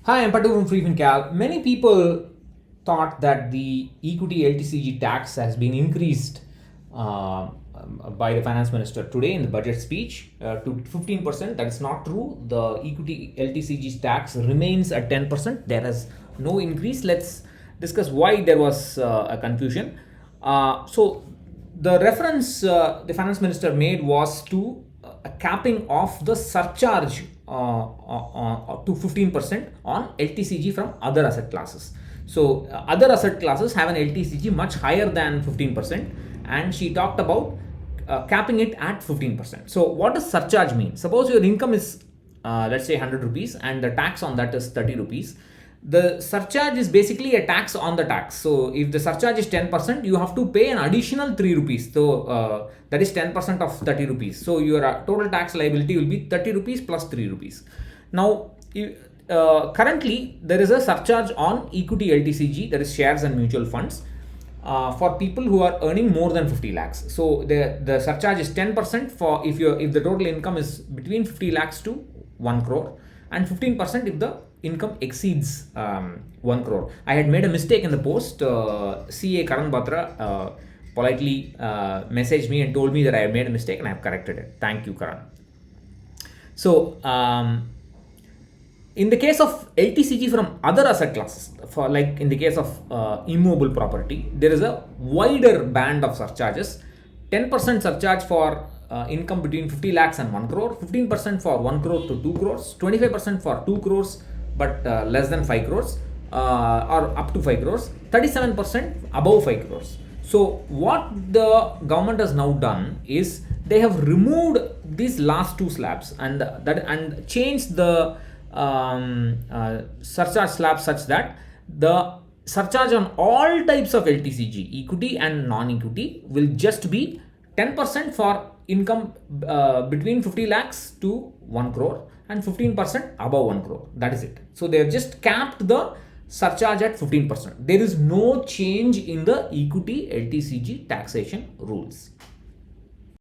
Hi, I'm Patu from freefincal. Many people thought that the equity LTCG tax has been increased by the finance minister today in the budget speech to 15%. That is not true. The equity LTCG tax remains at 10%. There is no increase. Let's discuss why there was a confusion. So the reference the finance minister made was to a capping of the surcharge to 15% on LTCG from other asset classes. So other asset classes have an LTCG much higher than 15%, and she talked about capping it at 15%. So what does surcharge mean? Suppose your income is let's say 100 rupees and the tax on that is 30 rupees. The surcharge is basically a tax on the tax. So if the surcharge is 10%, you have to pay an additional 3 rupees. So that is 10% of 30 rupees. So your total tax liability will be 30 rupees plus 3 rupees. Now, currently there is a surcharge on equity LTCG, that is shares and mutual funds, for people who are earning more than 50 lakhs. So the surcharge is 10% for if the total income is between 50 lakhs to 1 crore, and 15% if the income exceeds 1 crore. I had made a mistake in the post. CA Karan Batra politely messaged me and told me that I had made a mistake and I have corrected it. Thank you, Karan. So in the case of LTCG from other asset classes, for like in the case of immobile property, there is a wider band of surcharges. 10% surcharge for income between 50 lakhs and 1 crore, 15% for 1 crore to 2 crores, 25% for 2 crores but less than 5 crores, or up to 5 crores, 37% above 5 crores. So what the government has now done is they have removed these last two slabs and changed the surcharge slab such that the surcharge on all types of LTCG, equity and non-equity, will just be 10% for income between 50 lakhs to 1 crore and 15% above 1 crore. That is it. So they have just capped the surcharge at 15%. There is no change in the equity LTCG taxation rules.